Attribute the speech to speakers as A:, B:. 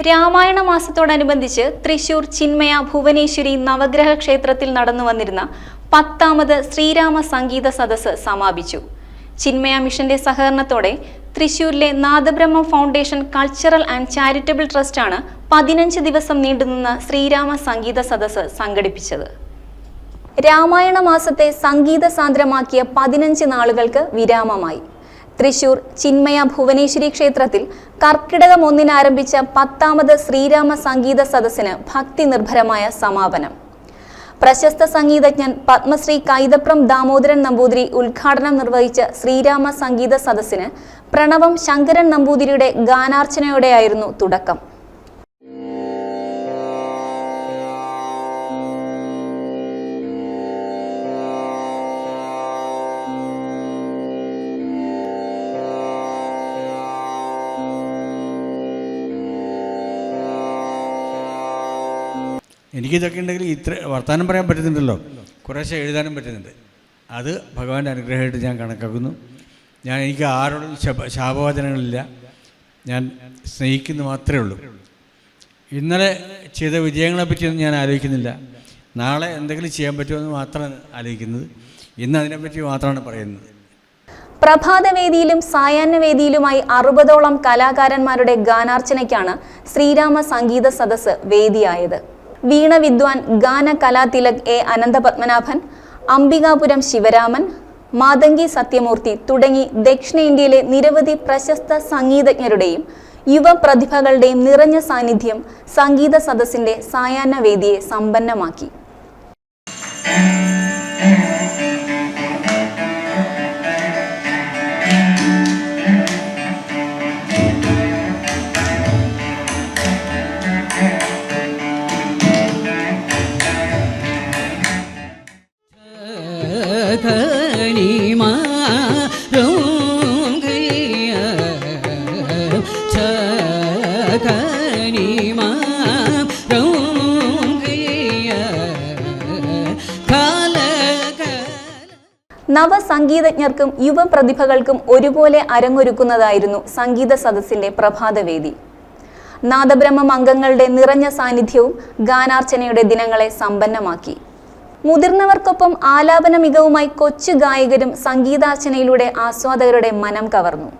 A: രാമായണ മാസത്തോടനുബന്ധിച്ച് തൃശൂർ ചിന്മയ ഭുവനേശ്വരി നവഗ്രഹ ക്ഷേത്രത്തിൽ നടന്നു വന്നിരുന്ന 10ാമത് ശ്രീരാമ സംഗീത സദസ്സ് സമാപിച്ചു. ചിന്മയ മിഷന്റെ സഹകരണത്തോടെ തൃശൂരിലെ Nadabrahma foundation cultural and charitable ട്രസ്റ്റാണ് 15 ദിവസം നീണ്ടുനിന്ന ശ്രീരാമ സംഗീത സദസ്സ് സംഘടിപ്പിച്ചത്. രാമായണ മാസത്തെ സംഗീത സാന്ദ്രമാക്കിയ 15 നാളുകൾക്ക് വിരാമമായി. തൃശൂർ ചിന്മയ ഭുവനേശ്വരി ക്ഷേത്രത്തിൽ കർക്കിടകം 1 ആരംഭിച്ച 10ാമത് ശ്രീരാമ സംഗീത സദസ്സിന് ഭക്തി നിർഭരമായ സമാപനം. പ്രശസ്ത സംഗീതജ്ഞൻ പത്മശ്രീ കൈതപ്രം ദാമോദരൻ നമ്പൂതിരി ഉദ്ഘാടനം നിർവഹിച്ച ശ്രീരാമ സംഗീത സദസ്സിന് പ്രണവം ശങ്കരൻ നമ്പൂതിരിയുടെ ഗാനാർച്ചനയോടെയായിരുന്നു തുടക്കം.
B: എനിക്കിതൊക്കെ ഉണ്ടെങ്കിൽ ഇത്ര വർത്തമാനം പറയാൻ പറ്റുന്നുണ്ടല്ലോ, കുറേശ്ശെ എഴുതാനും പറ്റുന്നുണ്ട്. അത് ഭഗവാന്റെ അനുഗ്രഹമായിട്ട് ഞാൻ കണക്കാക്കുന്നു. എനിക്ക് ആരോടും ശാപവചനങ്ങളില്ല, ഞാൻ സ്നേഹിക്കുന്നു മാത്രമേ ഉള്ളൂ. ഇന്നലെ ചെയ്ത വിജയങ്ങളെപ്പറ്റിയൊന്നും ഞാൻ ആലോചിക്കുന്നില്ല. നാളെ എന്തെങ്കിലും ചെയ്യാൻ പറ്റുമെന്ന് മാത്രമാണ് ആലോചിക്കുന്നത്. ഇന്ന് അതിനെപ്പറ്റി മാത്രമാണ് പറയുന്നത്.
A: പ്രഭാതവേദിയിലും സായാഹ്നവേദിയിലുമായി 60ഓളം കലാകാരന്മാരുടെ ഗാനാർച്ചനയ്ക്കാണ് ശ്രീരാമ സംഗീത സദസ്സ് വേദിയായത്. വീണ വിദ്വാൻ ഗാന കലാതിലക് എ അനന്തപത്മനാഭൻ, അംബികാപുരം ശിവരാമൻ, മാതങ്കി സത്യമൂർത്തി തുടങ്ങി ദക്ഷിണേന്ത്യയിലെ നിരവധി പ്രശസ്ത സംഗീതജ്ഞരുടെയും യുവ പ്രതിഭകളുടെയും നിറഞ്ഞ സാന്നിധ്യം സംഗീത സദസ്സിന്റെ സായാഹ്ന വേദിയെ സമ്പന്നമാക്കി. നവസംഗീതജ്ഞർക്കും യുവ പ്രതിഭകൾക്കും ഒരുപോലെ അരങ്ങൊരുക്കുന്നതായിരുന്നു സംഗീത സദസ്സിന്റെ പ്രഭാതവേദി. നാദബ്രഹ്മം അംഗങ്ങളുടെ നിറഞ്ഞ സാന്നിധ്യവും ഗാനാർച്ചനയുടെ ദിനങ്ങളെ സമ്പന്നമാക്കി. മുതിർന്നവർക്കൊപ്പം ആലാപന മികവുമായി കൊച്ചു ഗായകരും സംഗീതാർച്ചനയിലൂടെ ആസ്വാദകരുടെ മനം കവർന്നു.